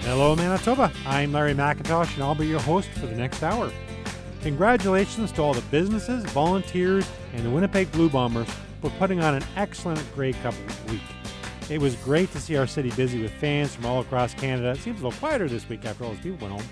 Hello, Manitoba. I'm Larry McIntosh, and I'll be your host for the next hour. Congratulations to all the businesses, volunteers, and the Winnipeg Blue Bombers for putting on an excellent Grey Cup week. It was great to see our city busy with fans from all across Canada. It seems a little quieter this week after all those people went home.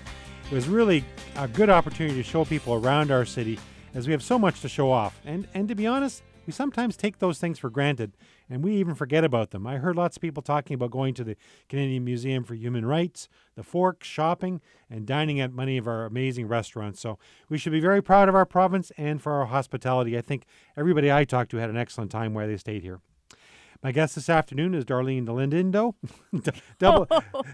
It was really a good opportunity to show people around our city, as we have so much to show off. And to be honest, we sometimes take those things for granted, and we even forget about them. I heard lots of people talking about going to the Canadian Museum for Human Rights, the Forks, shopping, and dining at many of our amazing restaurants. So we should be very proud of our province and for our hospitality. I think everybody I talked to had an excellent time while they stayed here. My guest this afternoon is Darlene Landino.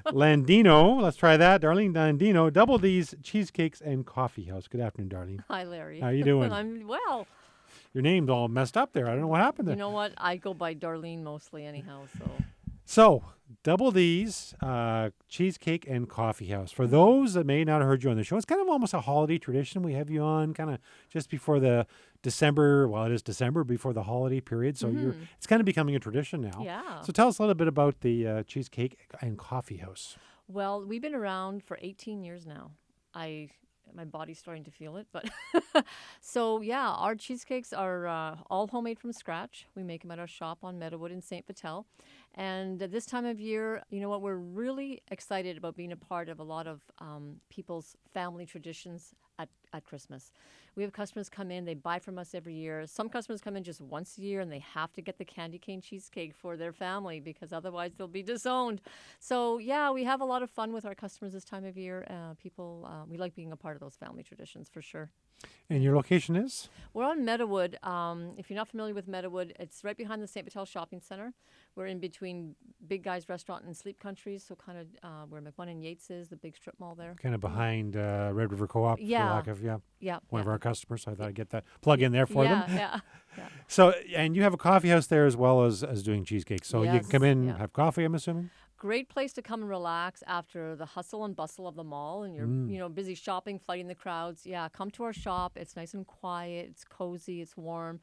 Landino. Let's try that. Darlene Landino, Double D's Cheesecakes and Coffee House. Good afternoon, Darlene. Hi, Larry. How are you doing? I'm well. Your name's all messed up there. I don't know what happened there. You know what? I go by Darlene mostly anyhow, so. So, Double D's Cheesecake and Coffee House. For those that may not have heard you on the show, it's kind of almost a holiday tradition. We have you on kind of just before the December, well, it is December, before the holiday period. So it's kind of becoming a tradition now. Yeah. So tell us a little bit about the Cheesecake and Coffee House. Well, we've been around for 18 years now. My body's starting to feel it, but so yeah, our cheesecakes are all homemade from scratch. We make them at our shop on Meadowood in St. Vital. And this time of year, you know what, we're really excited about being a part of a lot of people's family traditions at Christmas. We have customers come in, they buy from us every year. Some customers come in just once a year and they have to get the candy cane cheesecake for their family because otherwise they'll be disowned. So yeah, we have a lot of fun with our customers this time of year. We like being a part of those family traditions for sure. And your location is? We're on Meadowood. If you're not familiar with Meadowood, it's right behind the St. Vital Shopping Center. We're in between Big Guy's Restaurant and Sleep Country, so kind of where McMahon and Yates is, the big strip mall there. Kind of behind Red River Co-op. Yeah. One of our customers. So I thought I'd get that plug in there for them. Yeah. So, and you have a coffee house there as well as doing cheesecake. So you can come in, have coffee, I'm assuming? Great place to come and relax after the hustle and bustle of the mall and you're busy shopping, fighting the crowds. Yeah, come to our shop. It's nice and quiet. It's cozy. It's warm.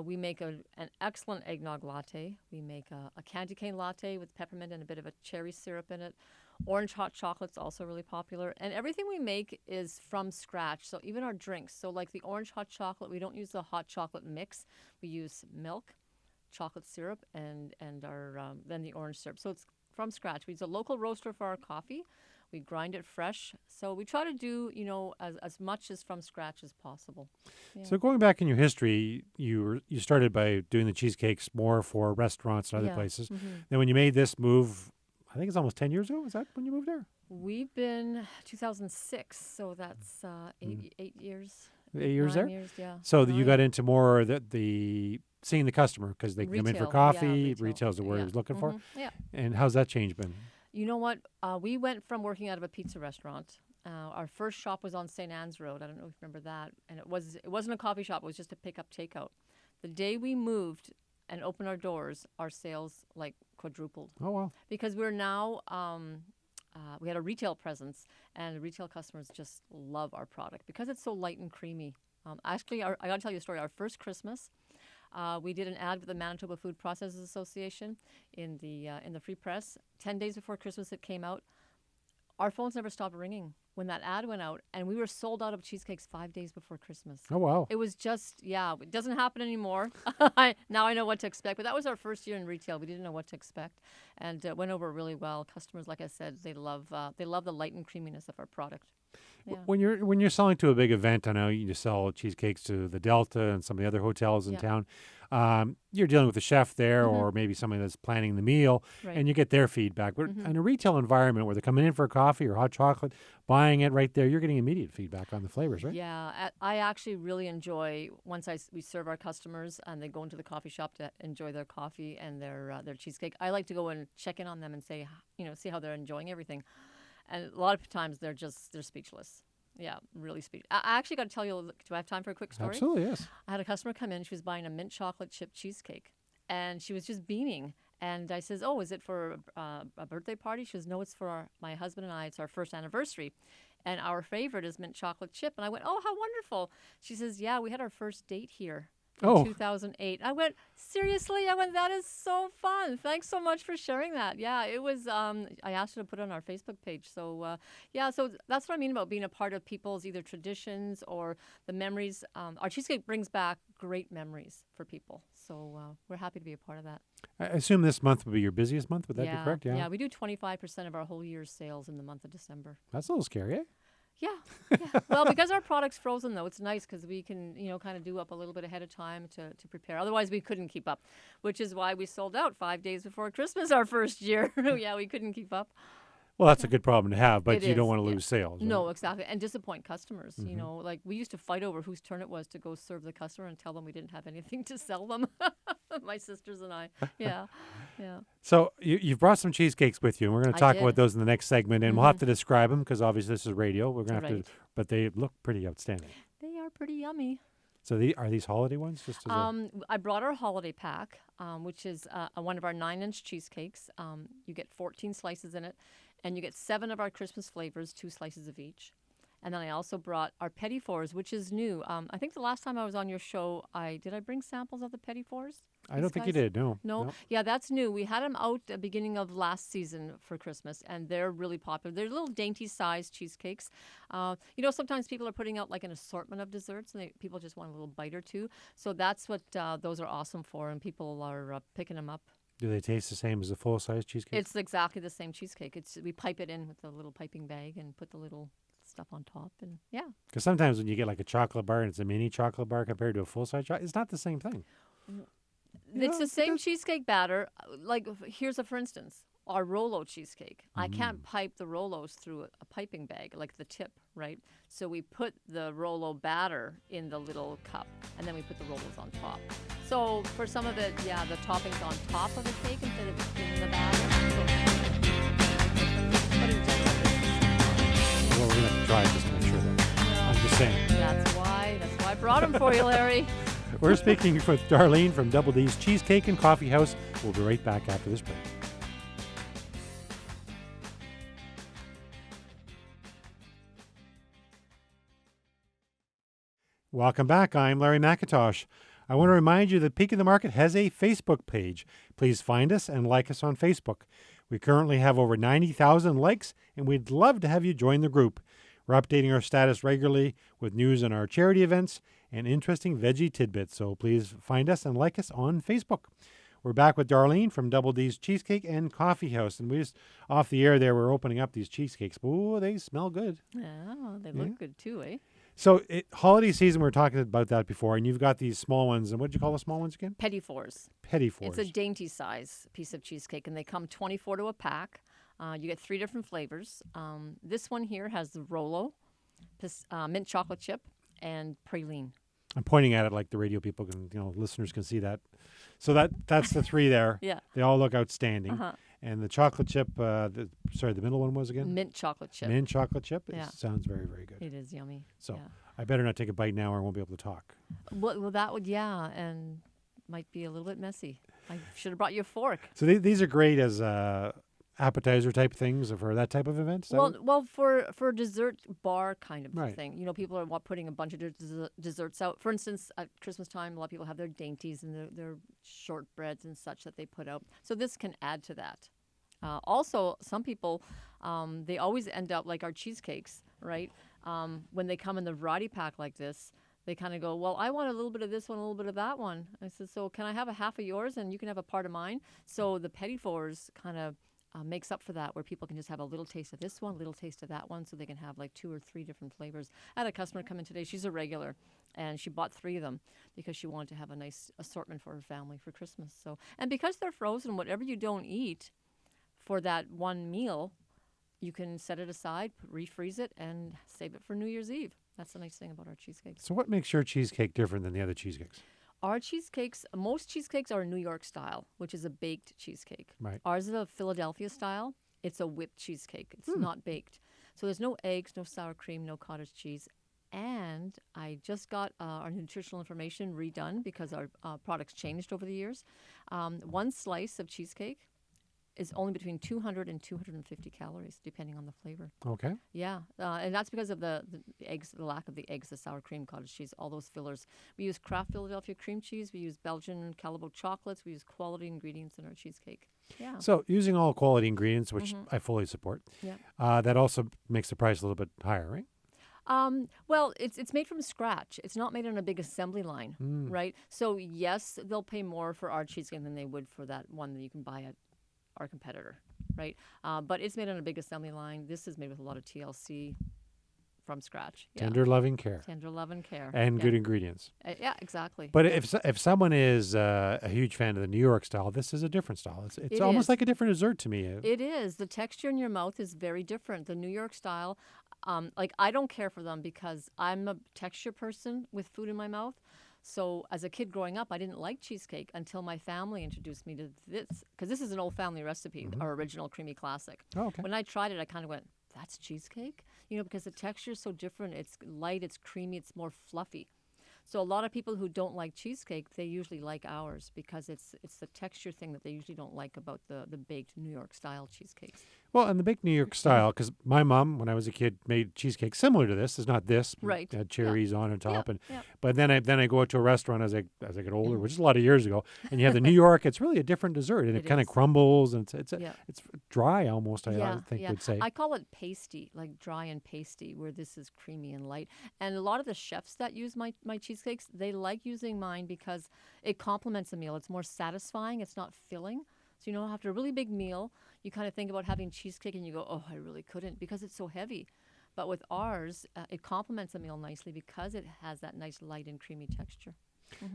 We make an excellent eggnog latte. We make a candy cane latte with peppermint and a bit of a cherry syrup in it. Orange hot chocolate's also really popular. And everything we make is from scratch. So even our drinks. So like the orange hot chocolate, we don't use the hot chocolate mix. We use milk, chocolate syrup, and our then the orange syrup. So it's from scratch. We use a local roaster for our coffee. We grind it fresh. So we try to do, as much as from scratch as possible. Yeah. So going back in your history, you started by doing the cheesecakes more for restaurants and other places. Mm-hmm. Then when you made this move, I think it's almost 10 years ago. Is that when you moved there? We've been 2006, so that's 8 years. 8 years there? 9 years, yeah. So you got into more the seeing the customer because they come in for coffee. Retail's the word I was looking for. Yeah. And how's that change been? You know what? We went from working out of a pizza restaurant. Our first shop was on St. Anne's Road. I don't know if you remember that. And it wasn't a coffee shop. It was just a pick-up takeout. The day we moved and opened our doors, our sales quadrupled. Oh, wow. Because we're now, we had a retail presence, and retail customers just love our product because it's so light and creamy. Actually, I got to tell you a story. Our first Christmas, we did an ad with the Manitoba Food Processors Association in the Free Press. 10 days before Christmas, it came out. Our phones never stopped ringing when that ad went out, and we were sold out of cheesecakes 5 days before Christmas. Oh, wow. It was just, it doesn't happen anymore. Now I know what to expect, but that was our first year in retail. We didn't know what to expect, and it went over really well. Customers, like I said, they love the light and creaminess of our product. Yeah. When you're selling to a big event, I know you sell cheesecakes to the Delta and some of the other hotels in town. You're dealing with a chef there or maybe somebody that's planning the meal, and you get their feedback. But in a retail environment where they're coming in for a coffee or hot chocolate, buying it right there, you're getting immediate feedback on the flavors, right? Yeah, I actually really enjoy once we serve our customers and they go into the coffee shop to enjoy their coffee and their cheesecake. I like to go and check in on them and say, see how they're enjoying everything. And a lot of times they're speechless. Yeah, really speechless. I actually got to tell you, do I have time for a quick story? Absolutely, yes. I had a customer come in. She was buying a mint chocolate chip cheesecake. And she was just beaming. And I says, oh, is it for a birthday party? She says, no, it's for my husband and I. It's our first anniversary. And our favorite is mint chocolate chip. And I went, oh, how wonderful. She says, yeah, we had our first date here. Oh. 2008. I went, seriously? I went, that is so fun. Thanks so much for sharing that. Yeah, it was, I asked her to put it on our Facebook page. So, so that's what I mean about being a part of people's either traditions or the memories. Our cheesecake brings back great memories for people. So we're happy to be a part of that. I assume this month would be your busiest month. Would that be correct? Yeah, we do 25% of our whole year's sales in the month of December. That's a little scary, eh? Yeah. Well, because our product's frozen, though, it's nice because we can, kind of do up a little bit ahead of time to prepare. Otherwise, we couldn't keep up, which is why we sold out 5 days before Christmas our first year. Yeah, we couldn't keep up. Well, that's a good problem to have, but It you don't is, want to lose sales. Right? No, exactly. And disappoint customers. Like we used to fight over whose turn it was to go serve the customer and tell them we didn't have anything to sell them. My sisters and I. Yeah. So you've brought some cheesecakes with you, and we're going to talk about those in the next segment, and we'll have to describe them because obviously this is radio. We're going to have to, but they look pretty outstanding. They are pretty yummy. So are these holiday ones? Just as I brought our holiday pack, which is one of our 9-inch cheesecakes. You get 14 slices in it, and you get 7 of our Christmas flavors, 2 slices of each. And then I also brought our petit fours, which is new. I think the last time I was on your show, did I bring samples of the petit fours? I don't think you did. No. Yeah, that's new. We had them out at the beginning of last season for Christmas, and they're really popular. They're little dainty-sized cheesecakes. Sometimes people are putting out like an assortment of desserts, and people just want a little bite or two. So that's what those are awesome for, and people are picking them up. Do they taste the same as a full-size cheesecake? It's exactly the same cheesecake. We pipe it in with a little piping bag and put the little stuff on top, and yeah. Because sometimes when you get like a chocolate bar and it's a mini chocolate bar compared to a full-size chocolate, it's not the same thing. It's the same cheesecake batter. Like, here's for instance, our Rolo cheesecake. I can't pipe the Rolos through a piping bag, like the tip, right? So we put the Rolo batter in the little cup, and then we put the Rolos on top. So for some of it, the topping's on top of the cake instead of in the batter. Well, we're going to have to try it just to make sure, though. I'm just saying. That's why I brought them for you, Larry. We're speaking with Darlene from Double D's Cheesecake and Coffee House. We'll be right back after this break. Welcome back. I'm Larry McIntosh. I want to remind you that Peak of the Market has a Facebook page. Please find us and like us on Facebook. We currently have over 90,000 likes, and we'd love to have you join the group. We're updating our status regularly with news on our charity events and interesting veggie tidbits, so please find us and like us on Facebook. We're back with Darlene from Double D's Cheesecake and Coffee House, and we just, off the air there, we're opening up these cheesecakes. Oh, they smell good. Yeah, they look good too, eh? So holiday season, we were talking about that before, and you've got these small ones, and what did you call the small ones again? Petit fours. Petit fours. It's a dainty size piece of cheesecake, and they come 24 to a pack. You get 3 different flavors. This one here has the Rolo, mint chocolate chip, and praline. I'm pointing at it like the radio people can, listeners can see that. So that's the 3 there. Yeah. They all look outstanding. And the chocolate chip, the middle one was again? Mint chocolate chip. Mint chocolate chip? Yeah. It sounds very, very good. It is yummy. So I better not take a bite now or I won't be able to talk. Well, that would, and might be a little bit messy. I should have brought you a fork. So these are great as appetizer type things for that type of event? Well, for a dessert bar kind of thing. People are putting a bunch of desserts out. For instance, at Christmas time, a lot of people have their dainties and their shortbreads and such that they put out. So this can add to that. Also, some people, they always end up like our cheesecakes, right? When they come in the variety pack like this, they kind of go, well, I want a little bit of this one, a little bit of that one. I said, so can I have a half of yours and you can have a part of mine? So the petit fours kind of makes up for that, where people can just have a little taste of this one, a little taste of that one, so they can have like 2 or 3 different flavors. I had a customer come in today. She's a regular, and she bought 3 of them because she wanted to have a nice assortment for her family for Christmas. So, and because they're frozen, whatever you don't eat for that one meal, you can set it aside, refreeze it, and save it for New Year's Eve. That's the nice thing about our cheesecakes. So what makes your cheesecake different than the other cheesecakes? Our cheesecakes, most cheesecakes are New York style, which is a baked cheesecake. Right. Ours is a Philadelphia style. It's a whipped cheesecake. It's not baked. So there's no eggs, no sour cream, no cottage cheese. And I just got our nutritional information redone because our products changed over the years. 1 slice of cheesecake is only between 200 and 250 calories, depending on the flavor. Okay. Yeah, and that's because of the eggs, the lack of the eggs, the sour cream, cottage cheese, all those fillers. We use Kraft Philadelphia cream cheese. We use Belgian Calibo chocolates. We use quality ingredients in our cheesecake. Yeah. So using all quality ingredients, which I fully support, Yeah. that also makes the price a little bit higher, right? Well, it's made from scratch. It's not made on a big assembly line, right? So yes, they'll pay more for our cheesecake than they would for that one that you can buy at our competitor, right? But it's made on a big assembly line. This is made with a lot of TLC from scratch. Yeah. Tender, loving care. Tender love and care. And good ingredients. Yeah, exactly. But if someone is a huge fan of the New York style, this is a different style. It's It almost is. like a different dessert to me. It is. The texture in your mouth is very different. The New York style, like I don't care for them because I'm a texture person with food in my mouth. So as a kid growing up, I didn't like cheesecake until my family introduced me to this, because this is an old family recipe, our original creamy classic. Oh, okay. When I tried it, I kind of went, that's cheesecake? You know, because the texture is so different. It's light, it's creamy, it's more fluffy. So a lot of people who don't like cheesecake, they usually like ours because it's the texture thing that they usually don't like about the baked New York style cheesecakes. Well, and the big New York style, because my mom, when I was a kid, made cheesecake similar to this. It's not this. Right. It had cherries on top. Yeah. But then I go out to a restaurant as I get older, which is a lot of years ago, and you have the New York. It's really a different dessert, and it kind of is. crumbles, and it's Yeah. it's dry almost, I think would say. I call it pasty, like dry and pasty, where this is creamy and light. And a lot of the chefs that use my cheesecakes, they like using mine because it complements a meal. It's more satisfying. It's not filling. So, you know, after a really big meal, you kind of think about having cheesecake and you go, oh, I really couldn't because it's so heavy. But with ours, it complements a meal nicely because it has that nice light and creamy texture.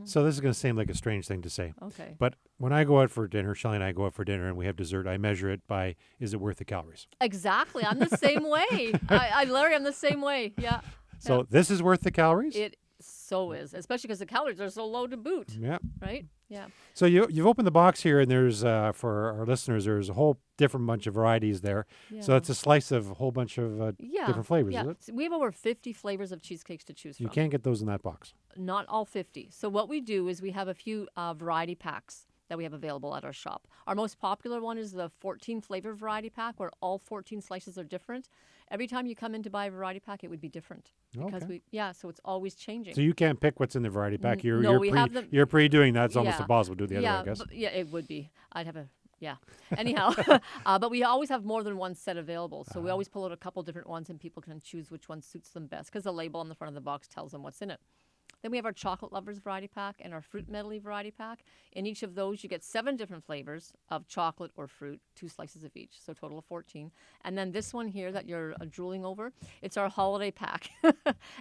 So this is going to seem like a strange thing to say. Okay. But when I go out for dinner, Shelley and I go out for dinner and we have dessert, I measure it by, is it worth the calories? Exactly. I'm the same way. Larry, I'm the same way. Yeah. So this is worth the calories? It so is, especially because the calories are so low to boot. Yeah. Right? Yeah. So you've opened the box here, and there's for our listeners, there's a whole different bunch of varieties there. So Yeah. it's a slice of a whole bunch of different flavors, Yeah. is it? So we have over 50 flavors of cheesecakes to choose You from. can't get those in that box. Not all 50. So what we do is we have a few variety packs that we have available at our shop. Our most popular one is the 14 flavor variety pack, where all 14 slices are different. Every time you come in to buy a variety pack, it would be different because Okay. so it's always changing. So you can't pick what's in the variety pack. No, You're pre-doing that. It's almost Yeah. impossible to do the other way, I guess. Yeah, it would be. I'd have a Anyhow, but we always have more than one set available. So we always pull out a couple different ones and people can choose which one suits them best because the label on the front of the box tells them what's in it. Then we have our Chocolate Lovers variety pack and our Fruit Medley variety pack. In each of those, you get 7 different flavors of chocolate or fruit, 2 slices of each, so a total of 14. And then this one here that you're drooling over, it's our holiday pack.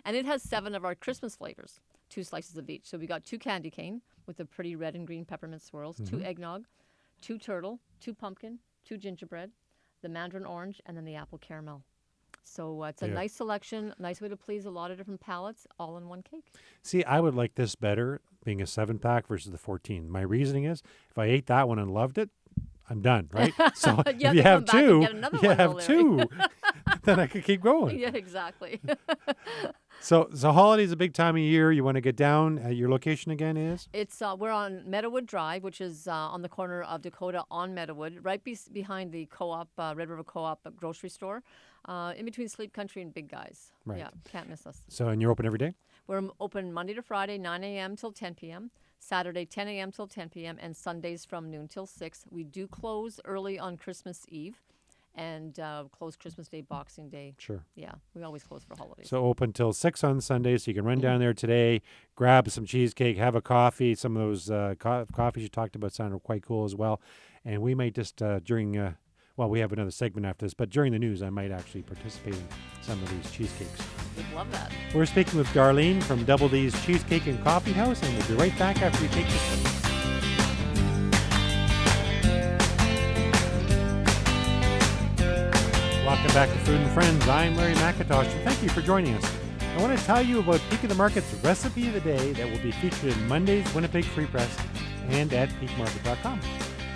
And it has 7 of our Christmas flavors, 2 slices of each. So we got 2 candy cane with the pretty red and green peppermint swirls, 2 eggnog, 2 turtle, 2 pumpkin, 2 gingerbread, the mandarin orange, and then the apple caramel. So it's a nice selection, nice way to please a lot of different palates, all in one cake. See, I would like this better, being a 7-pack versus the 14. My reasoning is, if I ate that one and loved it, I'm done, right? So if you have two, then I could keep going. Yeah, exactly. So holiday's a big time of year. You want to get down. Your location again is? It's we're on Meadowood Drive, which is on the corner of Dakota on Meadowood, right behind the Co-op, Red River Co-op grocery store, in between Sleep Country and Big Guys. Right. Yeah, can't miss us. So, and you're open every day? We're open Monday to Friday, 9 a.m. till 10 p.m., Saturday, 10 a.m. till 10 p.m., and Sundays from noon till 6. We do close early on Christmas Eve and close Christmas Day, Boxing Day. Sure. Yeah, we always close for holidays. So open till 6 on Sunday, so you can run down there today, grab some cheesecake, have a coffee. Some of those coffees you talked about sounded quite cool as well. And we might just during, we have another segment after this, but during the news, I might actually participate in some of these cheesecakes. We'd love that. We're speaking with Darlene from Double D's Cheesecake and Coffee House, and we'll be right back after we take this one. Welcome back to Food and Friends. I'm Larry McIntosh, and thank you for joining us. I want to tell you about Peak of the Market's recipe of the day that will be featured in Monday's Winnipeg Free Press and at peakmarket.com.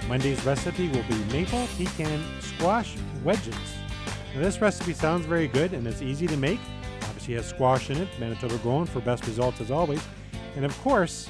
Monday's recipe will be maple pecan squash wedges. Now, this recipe sounds very good, and it's easy to make. Obviously, it has squash in it, Manitoba grown for best results as always. And of course,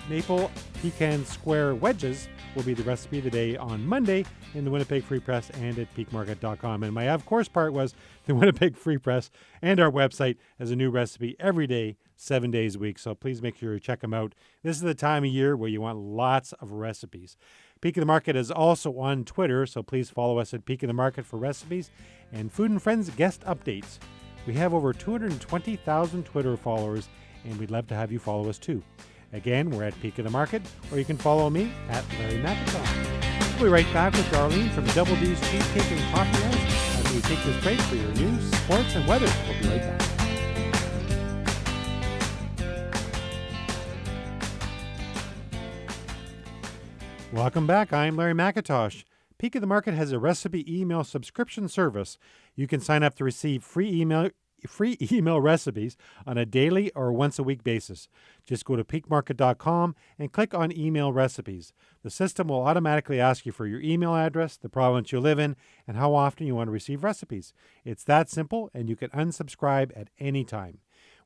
Maple pecan square wedges will be the recipe of the day on Monday in the Winnipeg Free Press and at peakmarket.com. And my of course part was the Winnipeg Free Press and our website has a new recipe every day, 7 days a week. So please make sure you check them out. This is the time of year where you want lots of recipes. Peak of the Market is also on Twitter, so please follow us at Peak of the Market for recipes and Food and Friends guest updates. We have over 220,000 Twitter followers, and we'd love to have you follow us too. Again, we're at Peak of the Market, or you can follow me at Larry McIntosh. We'll be right back with Darlene from Double D's Cheesecake and Coffee House as we take this break for your news, sports, and weather. We'll be right back. Welcome back. I'm Larry McIntosh. Peak of the Market has a recipe email subscription service. You can sign up to receive free email recipes on a daily or once a week basis. Just go to peakmarket.com and click on email recipes. The system will automatically ask you for your email address, the province you live in, and how often you want to receive recipes. It's that simple, and you can unsubscribe at any time.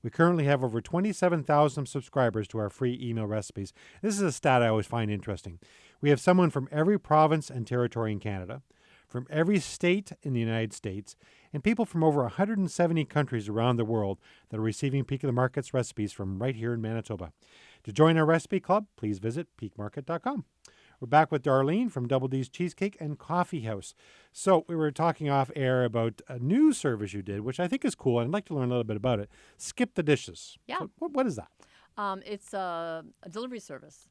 We currently have over 27,000 subscribers to our free email recipes. This is a stat I always find interesting. We have someone from every province and territory in Canada, from every state in the United States, and people from over 170 countries around the world that are receiving Peak of the Market's recipes from right here in Manitoba. To join our recipe club, please visit peakmarket.com. We're back with Darlene from Double D's Cheesecake and Coffee House. So we were talking off air about a new service you did, which I think is cool, and I'd like to learn a little bit about it. Skip the dishes. Yeah. So what is that? It's a delivery service.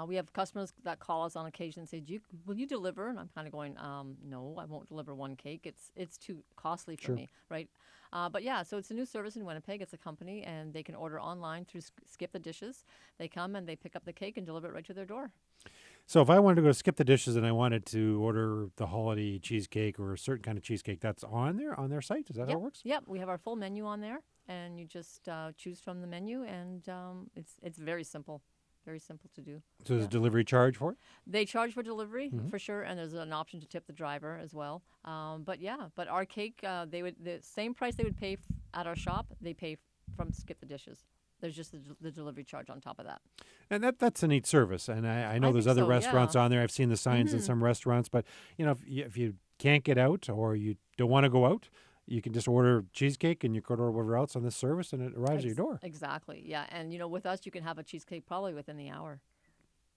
We have customers that call us on occasion and say, will you deliver? And I'm kind of going, no, I won't deliver one cake. It's too costly for me, right? But yeah, so it's a new service in Winnipeg. It's a company, and they can order online through Skip the Dishes. They come and they pick up the cake and deliver it right to their door. So if I wanted to go to Skip the Dishes and I wanted to order the holiday cheesecake or a certain kind of cheesecake, that's on their site? Is that how it works? Yep, we have our full menu on there, and you just choose from the menu, and it's very simple. Very simple to do. So there's a delivery charge for it? They charge for delivery, for sure, and there's an option to tip the driver as well. But our cake, the same price they would pay at our shop, they pay from Skip the Dishes. There's just the delivery charge on top of that. And that's a neat service. And I know there's other restaurants on there. I've seen the signs in some restaurants. But, if you can't get out or you don't want to go out, you can just order cheesecake and you could order whatever else on this service and it arrives at your door. Exactly, yeah. And, with us, you can have a cheesecake probably within the hour.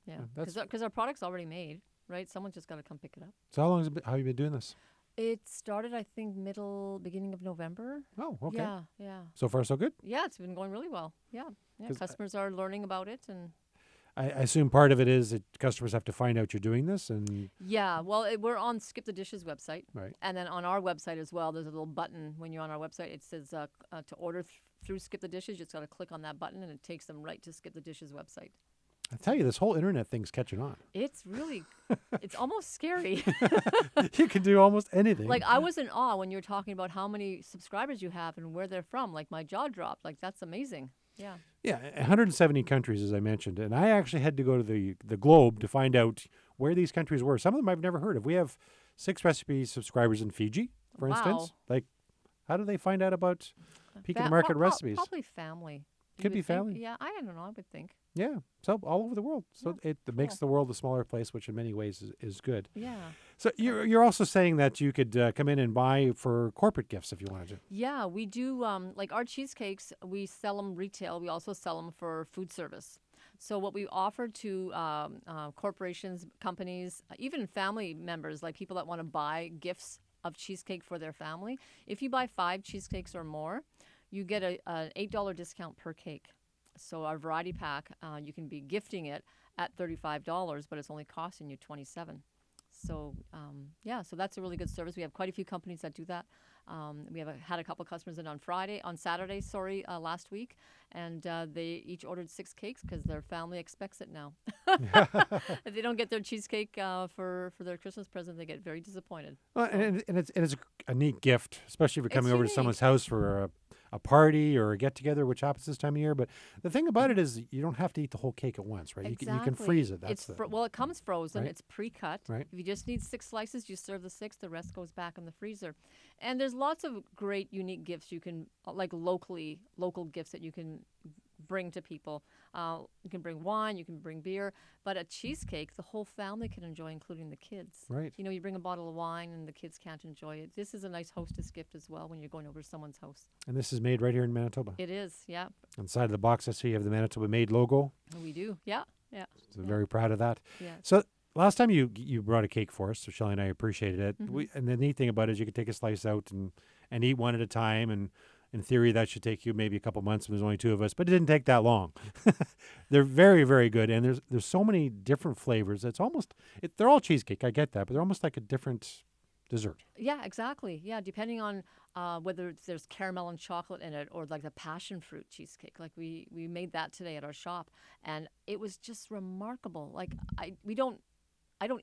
Yeah, because our product's already made, right? Someone's just got to come pick it up. So how how have you been doing this? It started, I think, beginning of November. Oh, okay. Yeah. So far, so good? Yeah, it's been going really well. Yeah. Customers are learning about it, and I assume part of it is that customers have to find out you're doing this. And yeah, well, we're on Skip the Dishes website. Right. And then on our website as well, there's a little button when you're on our website. It says to order through Skip the Dishes. You just got to click on that button, and it takes them right to Skip the Dishes website. I tell you, this whole internet thing's catching on. It's really, it's almost scary. You can do almost anything. Like, I was in awe when you were talking about how many subscribers you have and where they're from. Like, my jaw dropped. Like, that's amazing. Yeah. Yeah, 170 countries, as I mentioned. And I actually had to go to the globe to find out where these countries were. Some of them I've never heard of. We have 6 recipe subscribers in Fiji, for instance. Like, how do they find out about Peak of the Market recipes? Probably family. Could be family. Yeah, I don't know. I would think. Yeah, so all over the world. So it makes the world a smaller place, which in many ways is good. Yeah. So you're also saying that you could come in and buy for corporate gifts if you wanted to. Yeah, we do. Like our cheesecakes, we sell them retail. We also sell them for food service. So what we offer to corporations, companies, even family members, like people that want to buy gifts of cheesecake for their family, if you buy 5 cheesecakes or more, you get an $8 discount per cake. So our variety pack, you can be gifting it at $35, but it's only costing you $27. So so that's a really good service. We have quite a few companies that do that. We have had a couple of customers in on Saturday, last week, and they each ordered 6 cakes because their family expects it now. If they don't get their cheesecake for their Christmas present, they get very disappointed. Well, and it's a neat gift, especially if you're coming over to someone's house for a party or a get-together, which happens this time of year. But the thing about it is you don't have to eat the whole cake at once, right? Exactly. You can freeze it. Well, it comes frozen. Right? It's pre-cut. Right. If you just need 6 slices, you serve the 6. The rest goes back in the freezer. And there's lots of great, unique gifts you can, like local gifts that you can bring to people. You can bring wine, you can bring beer, but a cheesecake, the whole family can enjoy, including the kids. Right. You know, you bring a bottle of wine and the kids can't enjoy it. This is a nice hostess gift as well when you're going over to someone's house. And this is made right here in Manitoba. It is, yeah. On the side of the box, I see you have the Manitoba Made logo. We do, yeah. So very proud of that. Yeah. So last time you brought a cake for us, so Shelley and I appreciated it. Mm-hmm. And the neat thing about it is you could take a slice out and eat one at a time. And in theory, that should take you maybe a couple months. There's only 2 of us, but it didn't take that long. They're very, very good. And there's so many different flavors. It's almost, they're all cheesecake. I get that, but they're almost like a different dessert. Yeah, exactly. Yeah, depending on whether there's caramel and chocolate in it or like the passion fruit cheesecake. Like we made that today at our shop, and it was just remarkable. Like I don't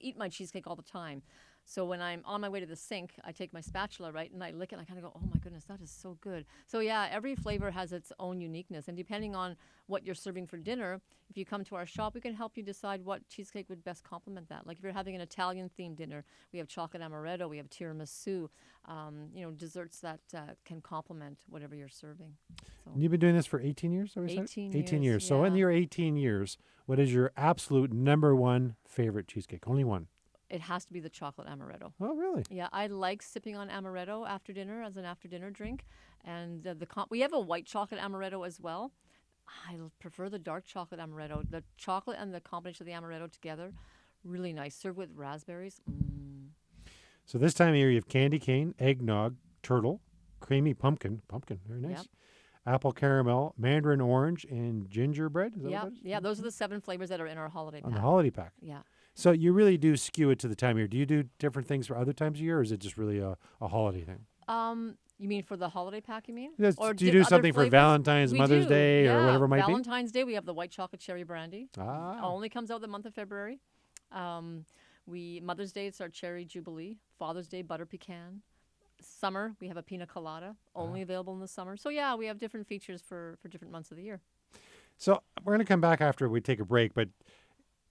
eat my cheesecake all the time. So when I'm on my way to the sink, I take my spatula, right, and I lick it, and I kind of go, oh my goodness, that is so good. So yeah, every flavor has its own uniqueness. And depending on what you're serving for dinner, if you come to our shop, we can help you decide what cheesecake would best complement that. Like if you're having an Italian-themed dinner, we have chocolate amaretto, we have tiramisu, desserts that can complement whatever you're serving. So. And you've been doing this for 18 years? 18 years. So in your 18 years, what is your absolute number one favorite cheesecake? Only one. It has to be the chocolate amaretto. Oh, really? Yeah, I like sipping on amaretto after dinner as an after-dinner drink. And we have a white chocolate amaretto as well. I prefer the dark chocolate amaretto. The chocolate and the combination of the amaretto together, really nice. Served with raspberries. So this time of year, you have candy cane, eggnog, turtle, creamy pumpkin, very nice, Yep. apple caramel, mandarin orange, and gingerbread. Is that what that is? Yeah, those are the 7 flavors that are in our holiday pack. On the holiday pack. Yeah. So you really do skew it to the time of year. Do you do different things for other times of year, or is it just really a holiday thing? You mean for the holiday pack, you mean? Yes, Or do you do other something for flavors? Valentine's, We Mother's do, Day, or yeah. whatever it might Valentine's Day, we have the white chocolate cherry brandy. be? Ah. Only comes out the month of February. Mother's Day, it's our cherry jubilee. Father's Day, butter pecan. Summer, we have a pina colada, only available in the summer. So yeah, we have different features for different months of the year. So we're going to come back after we take a break, but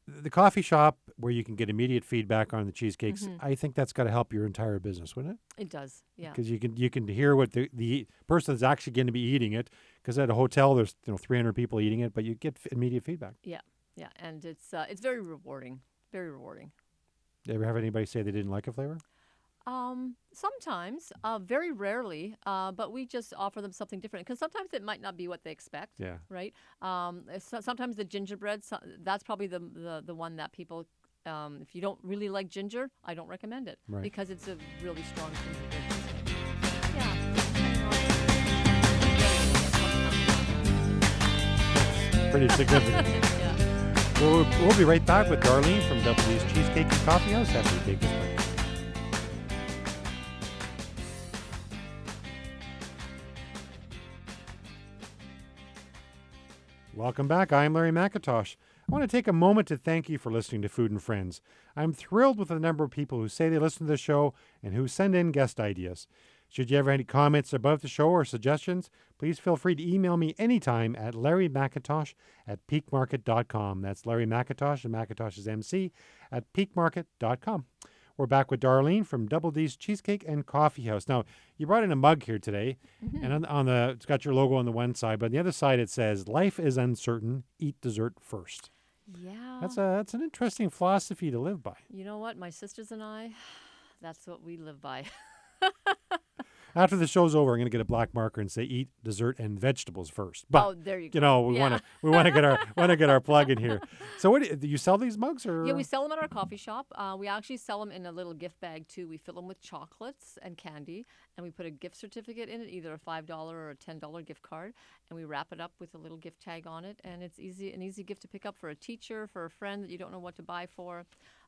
the coffee shop where you can get immediate feedback on the cheesecakes, I think that's got to help your entire business, wouldn't it? It does, yeah. Because you can hear what the person that's actually going to be eating it. Because at a hotel, there's 300 people eating it, but you get immediate feedback. Yeah, and it's very rewarding, very rewarding. You ever have anybody say they didn't like a flavor? Sometimes, very rarely, but we just offer them something different because sometimes it might not be what they expect. Yeah. Right. Sometimes the gingerbread, that's probably the one that people, if you don't really like ginger, I don't recommend it because it's a really strong gingerbread. Yeah. Pretty significant. Yeah. We'll be right back with Darlene from W's Cheesecake and Coffee House after we take this break. Welcome back. I'm Larry McIntosh. I want to take a moment to thank you for listening to Food and Friends. I'm thrilled with the number of people who say they listen to the show and who send in guest ideas. Should you ever have any comments about the show or suggestions, please feel free to email me anytime at larrymcintosh@peakmarket.com. That's Larry McIntosh, and Macintosh is MC, at peakmarket.com. We're back with Darlene from Double D's Cheesecake and Coffee House. Now, you brought in a mug here today, and on it's got your logo on the one side, but on the other side it says, "Life is uncertain. Eat dessert first." Yeah. That's an interesting philosophy to live by. You know what? My sisters and I, that's what we live by. After the show's over, I'm going to get a black marker and say, "Eat dessert and vegetables first." But there you go. We want to get our plug in here. So, do you sell these mugs, or? Yeah, we sell them at our coffee shop. We actually sell them in a little gift bag too. We fill them with chocolates and candy, and we put a gift certificate in it, either a $5 or a $10 gift card, and we wrap it up with a little gift tag on it. And it's an easy gift to pick up for a teacher, for a friend that you don't know what to buy for.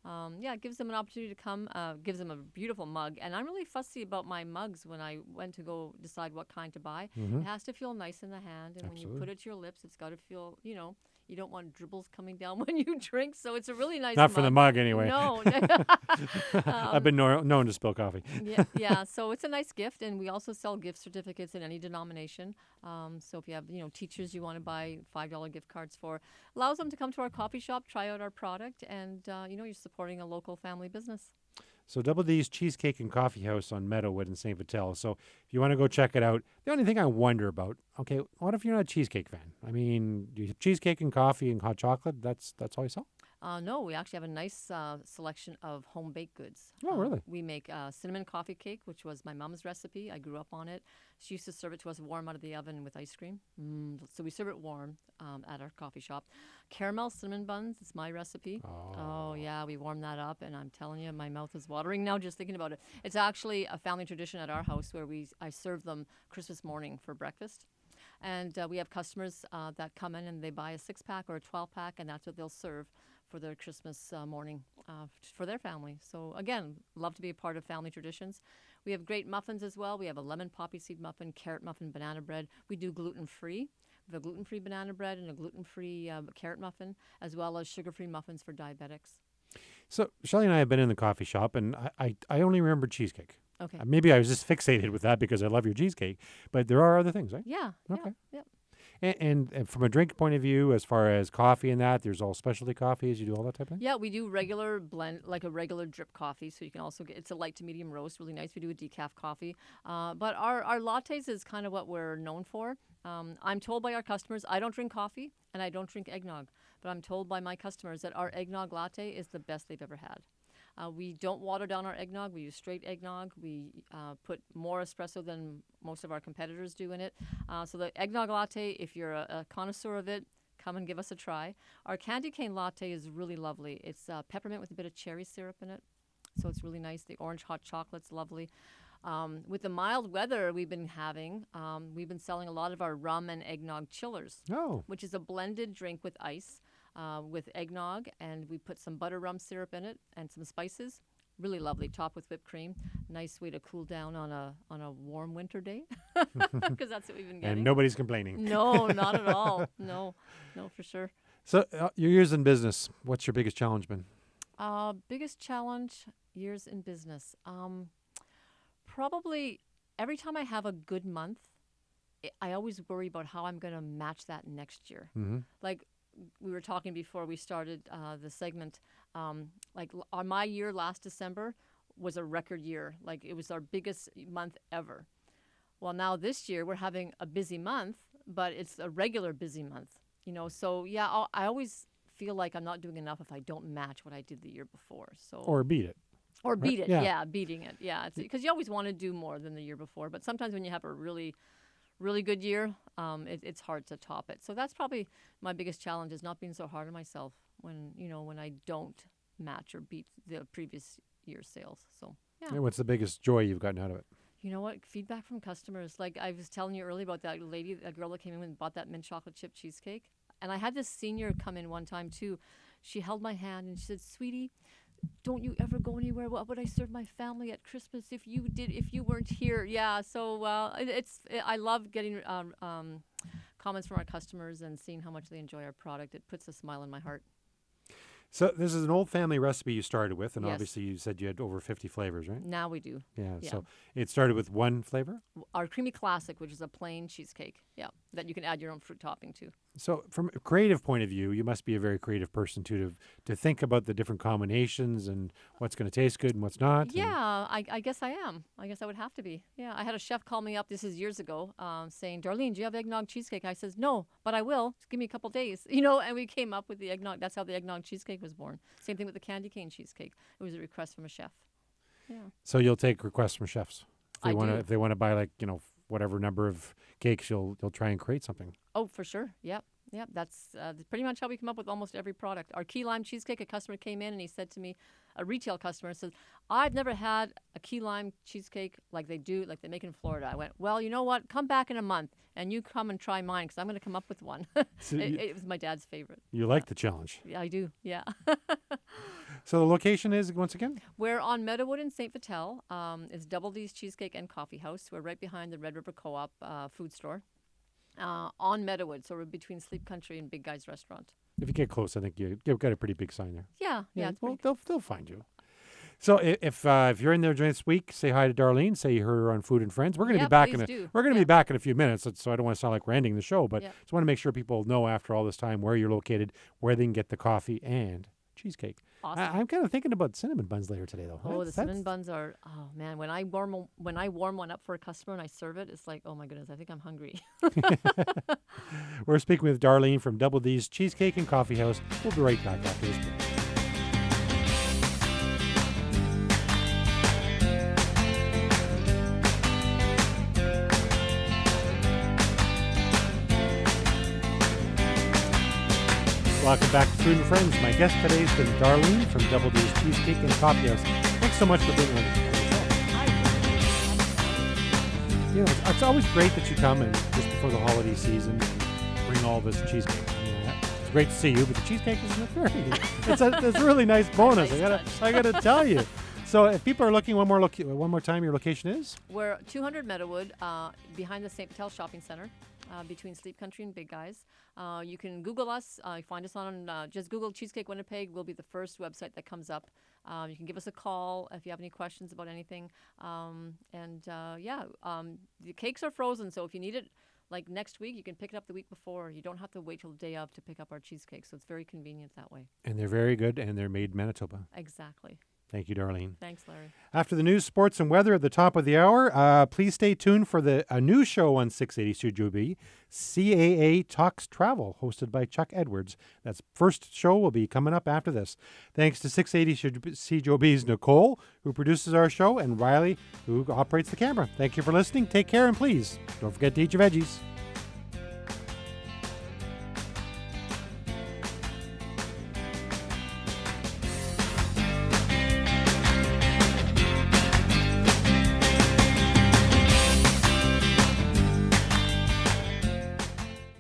It gives them an opportunity to come, gives them a beautiful mug. And I'm really fussy about my mugs when I went to go decide what kind to buy. It has to feel nice in the hand. And when you put it to your lips, it's got to feel, you don't want dribbles coming down when you drink. So it's a really nice Not mug. for the mug, anyway. No. I've been known to spill coffee. Yeah. So it's a nice gift. And we also sell gift certificates in any denomination. So if you have, teachers you want to buy $5 gift cards for, allows them to come to our coffee shop, try out our product, and, you're supporting a local family business. So Double D's Cheesecake and Coffee House on Meadowood in St. Vital. So if you want to go check it out, the only thing I wonder about, okay, what if you're not a cheesecake fan? I mean, you have cheesecake and coffee and hot chocolate. That's all you sell? No, we actually have a nice selection of home baked goods. Oh, really? We make cinnamon coffee cake, which was my mom's recipe. I grew up on it. She used to serve it to us warm out of the oven with ice cream. So we serve it warm at our coffee shop. Caramel cinnamon buns, it's my recipe. Oh, yeah, we warm that up, and I'm telling you, my mouth is watering now just thinking about it. It's actually a family tradition at our house where I serve them Christmas morning for breakfast. And we have customers that come in and they buy a 6-pack or a 12-pack, and that's what they'll serve for their Christmas morning for their family. So again, love to be a part of family traditions. We have great muffins as well. We have a lemon poppy seed muffin, carrot muffin, banana bread. We do gluten-free. We have a gluten-free banana bread and a gluten-free carrot muffin, as well as sugar-free muffins for diabetics. So Shelley and I have been in the coffee shop, and I only remember cheesecake. Okay. Maybe I was just fixated with that because I love your cheesecake, but there are other things, right? Yeah. Okay. Yeah. And from a drink point of view, as far as coffee and that, there's all specialty coffees. You do all that type of thing? Yeah, we do regular blend, like a regular drip coffee. So you can also get, it's a light to medium roast, really nice. We do a decaf coffee. But our lattes is kind of what we're known for. I'm told by our customers, I don't drink coffee and I don't drink eggnog. But I'm told by my customers that our eggnog latte is the best they've ever had. We don't water down our eggnog. We use straight eggnog. We put more espresso than most of our competitors do in it. So the eggnog latte, if you're a connoisseur of it, come and give us a try. Our candy cane latte is really lovely. It's peppermint with a bit of cherry syrup in it. So it's really nice. The orange hot chocolate's lovely. With the mild weather we've been having, we've been selling a lot of our rum and eggnog chillers, which is a blended drink with ice. With eggnog, and we put some butter rum syrup in it and some spices. Really lovely, topped with whipped cream. Nice way to cool down on a warm winter day, because that's what we've been getting. And nobody's complaining. No, not at all. No, for sure. So your years in business, what's your biggest challenge been? Biggest challenge, years in business. Probably every time I have a good month, I always worry about how I'm going to match that next year. Mm-hmm. Like, we were talking before we started the segment, my year last December was a record year. Like, it was our biggest month ever. Well, now this year we're having a busy month, but it's a regular busy month, So yeah, I always feel like I'm not doing enough if I don't match what I did the year before. So Or beat it. Or beat right? it, yeah, beating it. Yeah, because you always want to do more than the year before, but sometimes when you have a really good year, it's hard to top it. So that's probably my biggest challenge, is not being so hard on myself when I don't match or beat the previous year's sales. So yeah. And what's the biggest joy you've gotten out of it? You know what? Feedback from customers. Like I was telling you earlier about that girl that came in and bought that mint chocolate chip cheesecake. And I had this senior come in one time too. She held my hand and she said, "Sweetie, don't you ever go anywhere? What would I serve my family at Christmas if you weren't here?" Yeah, so I love getting comments from our customers and seeing how much they enjoy our product. It puts a smile in my heart. So this is an old family recipe you started with, and Yes. obviously you said you had over 50 flavors, right? Now we do. Yeah, Yeah. so it started with one flavor? Our creamy classic, which is a plain cheesecake. Yeah, that you can add your own fruit topping to. So from a creative point of view, you must be a very creative person too, to think about the different combinations and what's going to taste good and what's not. Yeah, I guess I am. I guess I would have to be. Yeah, I had a chef call me up, this is years ago, saying, "Darlene, do you have eggnog cheesecake?" I says, "No, but I will. Just give me a couple days." And we came up with the eggnog. That's how the eggnog cheesecake was born. Same thing with the candy cane cheesecake. It was a request from a chef. Yeah. So you'll take requests from chefs. I do. If they want to buy whatever number of cakes, you'll try and create something. Oh, for sure. Yep. That's pretty much how we come up with almost every product. Our key lime cheesecake, a customer came in and he said to me, a retail customer said, "I've never had a key lime cheesecake like they make in Florida." I went, "Well, you know what? Come back in a month and you come and try mine because I'm going to come up with one." So it was my dad's favorite. You like the challenge. Yeah, I do. Yeah. So the location is, once again? We're on Meadowood in St. Vital. It's Double D's Cheesecake and Coffee House. We're right behind the Red River Co-op food store. On Meadowood, so we're between Sleep Country and Big Guy's Restaurant. If you get close, I think you've got a pretty big sign there. Yeah. It's Well, pretty they'll find you. So if you're in there during this week, say hi to Darlene. Say you heard her on Food and Friends. We're going to Yeah, be back please do. We're going to be back in a few minutes. So I don't want to sound like we're ending the show, but Yeah. just want to make sure people know after all this time where you're located, where they can get the coffee and cheesecake. cheesecake. Awesome. I'm kind of thinking about cinnamon buns later today, though. Oh, the cinnamon buns are, oh man, when I warm one up for a customer and I serve it, it's like, oh my goodness, I think I'm hungry. We're speaking with Darlene from Double D's Cheesecake and Coffee House. We'll be right back after this break. Welcome back to Food and Friends. My guest today has been Darlene from Double D's Cheesecake and Coffee House. Thanks so much for being on the show. You know, it's always great that you come and just before the holiday season and bring all this cheesecake. It's great to see you, but the cheesecake is it's a really nice bonus. I gotta tell you. So if people are looking one more time, your location is? We're 200 Meadowood, behind the St. Patel Shopping Center. Between Sleep Country and Big Guys. You can Google us. Find us on, just Google Cheesecake Winnipeg. We'll be the first website that comes up. You can give us a call if you have any questions about anything. The cakes are frozen, so if you need it like next week, you can pick it up the week before. You don't have to wait till the day of to pick up our cheesecake, so it's very convenient that way. And they're very good, and they're made in Manitoba. Exactly. Thank you, Darlene. Thanks, Larry. After the news, sports, and weather at the top of the hour, please stay tuned for a new show on 680 Studio B, CAA Talks Travel, hosted by Chuck Edwards. That's first show will be coming up after this. Thanks to 680 Studio B's Nicole, who produces our show, and Riley, who operates the camera. Thank you for listening. Take care, and please don't forget to eat your veggies.